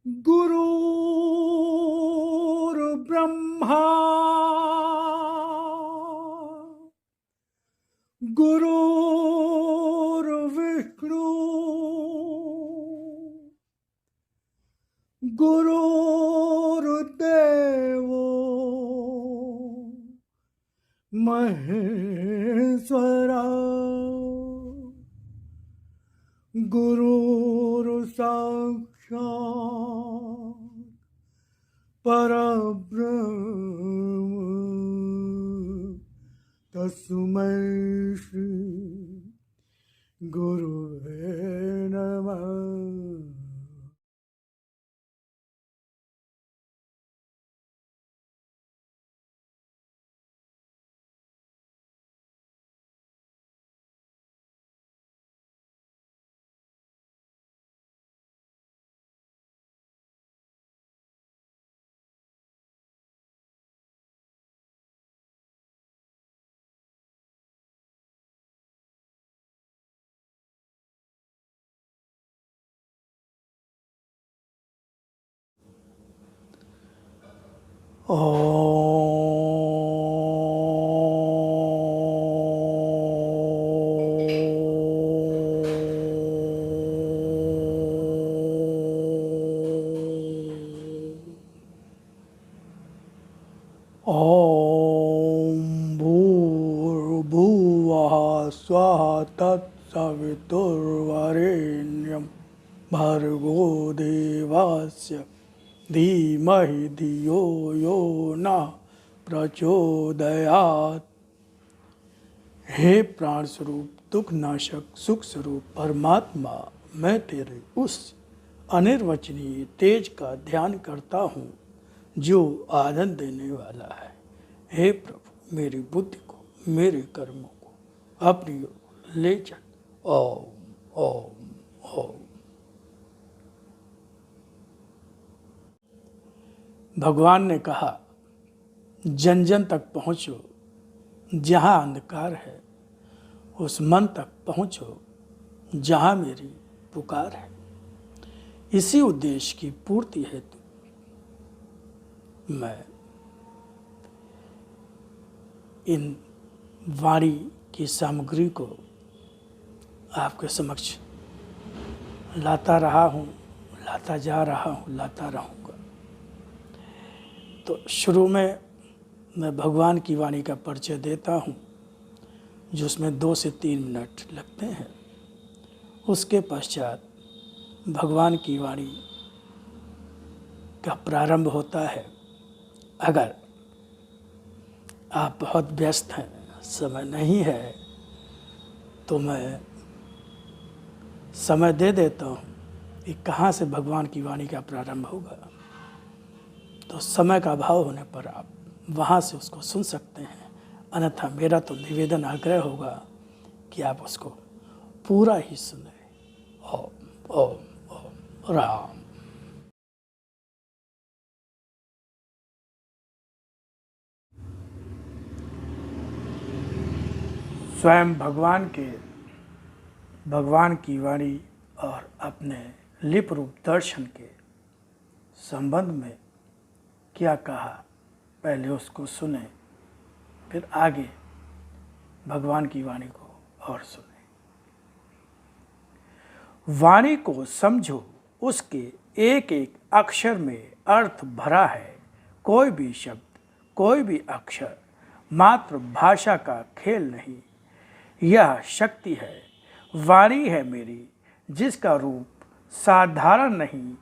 गुरुर्ब्रह्मा गुरुर्विष्णु गुरुर्देवो महेश्वरा गुरुर्साक्षात् परब्रह्म तस्मै श्री गुरुवे नमः। ॐ भूर्भुवः स्वः तत्सवितुर्वरेण्यं भर्गो देवस्य धीमहि धियो यो नः प्रचोदयात्। हे प्राण स्वरूप, दुख नाशक, सुख स्वरूप परमात्मा, मैं तेरे उस अनिर्वचनीय तेज का ध्यान करता हूँ जो आनंद देने वाला है। हे प्रभु, मेरी बुद्धि को, मेरे कर्मों को अपनी ओर ले चल। ओम ओम ओम। भगवान ने कहा, जन जन तक पहुँचो, जहाँ अंधकार है उस मन तक पहुँचो जहाँ मेरी पुकार है। इसी उद्देश्य की पूर्ति हेतु मैं इन वाणी की सामग्री को आपके समक्ष लाता रहा हूँ, लाता जा रहा हूँ, लाता रहूँगा। तो शुरू में मैं भगवान की वाणी का परिचय देता हूँ, जिसमें 2 से 3 मिनट लगते हैं। उसके पश्चात भगवान की वाणी का प्रारंभ होता है। अगर आप बहुत व्यस्त हैं, समय नहीं है, तो मैं समय दे देता हूँ कि कहाँ से भगवान की वाणी का प्रारंभ होगा। तो समय का अभाव होने पर आप वहाँ से उसको सुन सकते हैं, अन्यथा मेरा तो निवेदन आग्रह होगा कि आप उसको पूरा ही सुने। ओम ओम ओम राम। स्वयं भगवान की वाणी और अपने लिप रूप दर्शन के संबंध में क्या कहा, पहले उसको सुने, फिर आगे भगवान की वाणी को और सुने। वाणी को समझो, उसके एक एक अक्षर में अर्थ भरा है। कोई भी शब्द, कोई भी अक्षर मात्र भाषा का खेल नहीं, यह शक्ति है। वाणी है मेरी, जिसका रूप साधारण नहीं,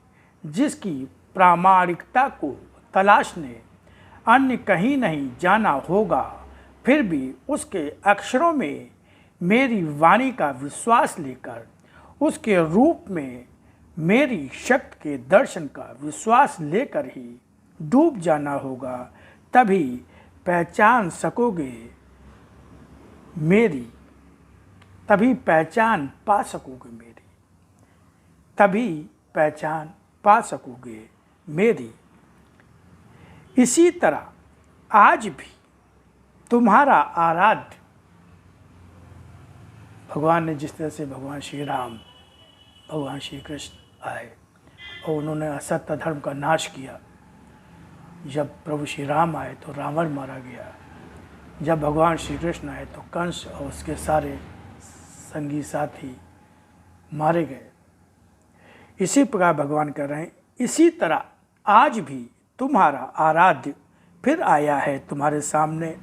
जिसकी प्रामाणिकता को तलाशने अन्य कहीं नहीं जाना होगा। फिर भी उसके अक्षरों में मेरी वाणी का विश्वास लेकर, उसके रूप में मेरी शक्ति के दर्शन का विश्वास लेकर ही डूब जाना होगा। तभी पहचान सकोगे मेरी, तभी पहचान पा सकोगे मेरी, तभी पहचान पा सकोगे मेरी। इसी तरह आज भी तुम्हारा आराध्य भगवान ने जिस तरह से भगवान श्री राम, भगवान श्री कृष्ण आए और उन्होंने असत्य धर्म का नाश किया। जब प्रभु श्री राम आए तो रावण मारा गया। जब भगवान श्री कृष्ण आए तो कंस और उसके सारे संगी साथी मारे गए। इसी प्रकार भगवान कर रहे हैं, इसी तरह आज भी तुम्हारा आराध्य फिर आया है तुम्हारे सामने।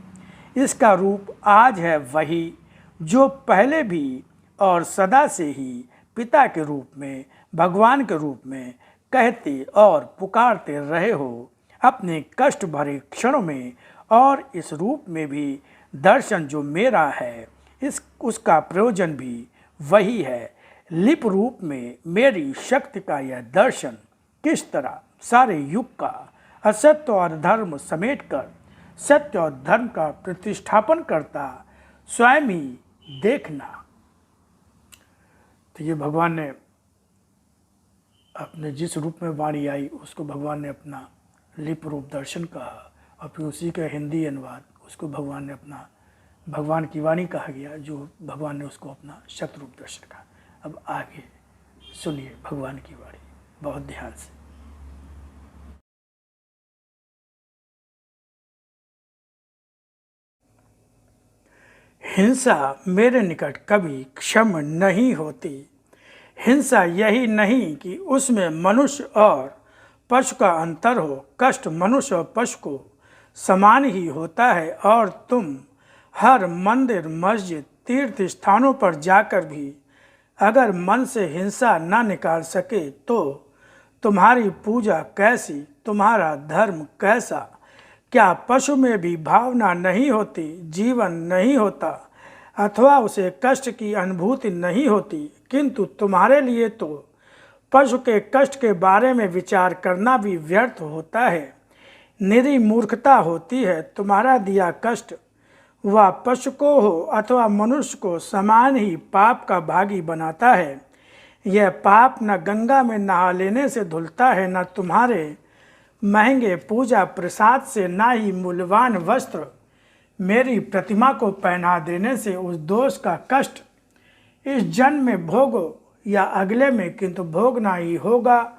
इसका रूप आज है वही जो पहले भी और सदा से ही पिता के रूप में, भगवान के रूप में कहते और पुकारते रहे हो अपने कष्ट भरे क्षणों में। और इस रूप में भी दर्शन जो मेरा है उसका प्रयोजन भी वही है। लिप रूप में मेरी शक्ति का यह दर्शन किस तरह सारे युग का असत्य और धर्म समेटकर सत्य और धर्म का प्रतिष्ठापन करता स्वयं ही देखना। तो ये भगवान ने अपने जिस रूप में वाणी आई उसको भगवान ने अपना लिप रूप दर्शन कहा, और फिर उसी का हिंदी अनुवाद उसको भगवान ने अपना भगवान की वाणी कहा गया, जो भगवान ने उसको अपना शक्ति रूप दर्शन कहा। अब आगे सुनिए भगवान की वाणी बहुत ध्यान से। हिंसा मेरे निकट कभी क्षम नहीं होती। हिंसा यही नहीं कि उसमें मनुष्य और पशु का अंतर हो, कष्ट मनुष्य और पशु को समान ही होता है। और तुम हर मंदिर, मस्जिद, तीर्थ स्थानों पर जाकर भी अगर मन से हिंसा न निकाल सके तो तुम्हारी पूजा कैसी, तुम्हारा धर्म कैसा। क्या पशु में भी भावना नहीं होती, जीवन नहीं होता, अथवा उसे कष्ट की अनुभूति नहीं होती? किंतु तुम्हारे लिए तो पशु के कष्ट के बारे में विचार करना भी व्यर्थ होता है, निरी मूर्खता होती है। तुम्हारा दिया कष्ट वह पशु को हो अथवा मनुष्य को समान ही पाप का भागी बनाता है। यह पाप न गंगा में नहा लेने से धुलता है, न तुम्हारे महंगे पूजा प्रसाद से, ना ही मूल्यवान वस्त्र मेरी प्रतिमा को पहना देने से। उस दोष का कष्ट इस जन्म में भोगो या अगले में, किंतु भोगना ही होगा।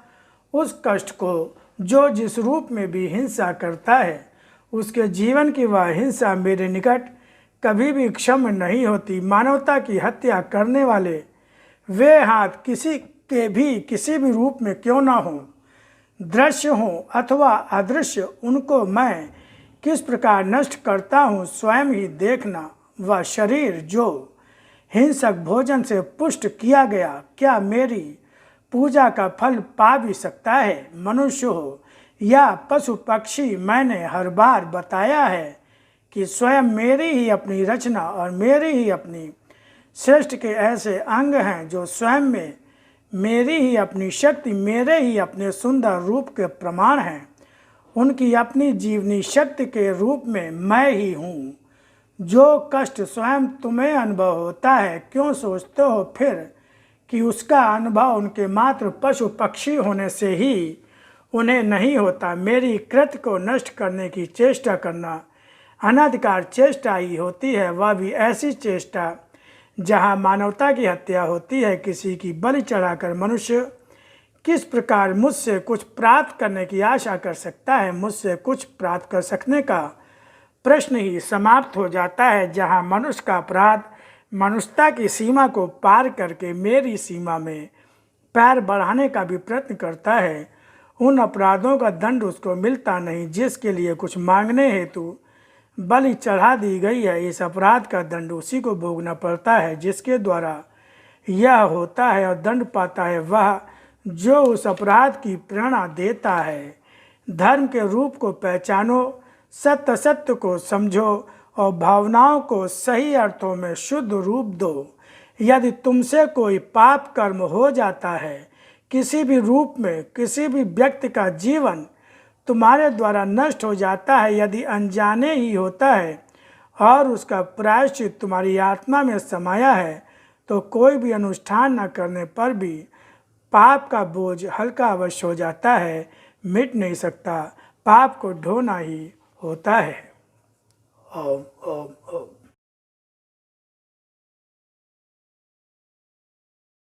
उस कष्ट को जो जिस रूप में भी हिंसा करता है उसके जीवन की वह हिंसा मेरे निकट कभी भी क्षम नहीं होती। मानवता की हत्या करने वाले वे हाथ किसी के भी किसी भी रूप में क्यों ना हो, दृश्य हो अथवा अदृश्य, उनको मैं किस प्रकार नष्ट करता हूँ स्वयं ही देखना। वह शरीर जो हिंसक भोजन से पुष्ट किया गया क्या मेरी पूजा का फल पा भी सकता है? मनुष्य हो या पशु पक्षी, मैंने हर बार बताया है कि स्वयं मेरी ही अपनी रचना और मेरी ही अपनी श्रेष्ठ के ऐसे अंग हैं जो स्वयं में मेरी ही अपनी शक्ति, मेरे ही अपने सुंदर रूप के प्रमाण हैं। उनकी अपनी जीवनी शक्ति के रूप में मैं ही हूँ। जो कष्ट स्वयं तुम्हें अनुभव होता है, क्यों सोचते हो फिर कि उसका अनुभव उनके मात्र पशु पक्षी होने से ही उन्हें नहीं होता? मेरी कृत्य को नष्ट करने की चेष्टा करना अनाधिकार चेष्टा ही होती है, वह भी ऐसी चेष्टा जहाँ मानवता की हत्या होती है। किसी की बलि चढ़ाकर मनुष्य किस प्रकार मुझसे कुछ प्राप्त करने की आशा कर सकता है? मुझसे कुछ प्राप्त कर सकने का प्रश्न ही समाप्त हो जाता है। जहाँ मनुष्य का अपराध मनुष्यता की सीमा को पार करके मेरी सीमा में पैर बढ़ाने का भी प्रयत्न करता है, उन अपराधों का दंड उसको मिलता नहीं जिसके लिए कुछ मांगने हेतु बलि चढ़ा दी गई है। इस अपराध का दंड उसी को भोगना पड़ता है जिसके द्वारा यह होता है, और दंड पाता है वह जो उस अपराध की प्रेरणा देता है। धर्म के रूप को पहचानो, सत्य सत्य को समझो और भावनाओं को सही अर्थों में शुद्ध रूप दो। यदि तुमसे कोई पाप कर्म हो जाता है, किसी भी रूप में किसी भी व्यक्ति का जीवन तुम्हारे द्वारा नष्ट हो जाता है, यदि अनजाने ही होता है और उसका प्रायश्चित तुम्हारी आत्मा में समाया है, तो कोई भी अनुष्ठान न करने पर भी पाप का बोझ हल्का अवश्य हो जाता है, मिट नहीं सकता। पाप को ढोना ही होता है। ओम ओम ओम।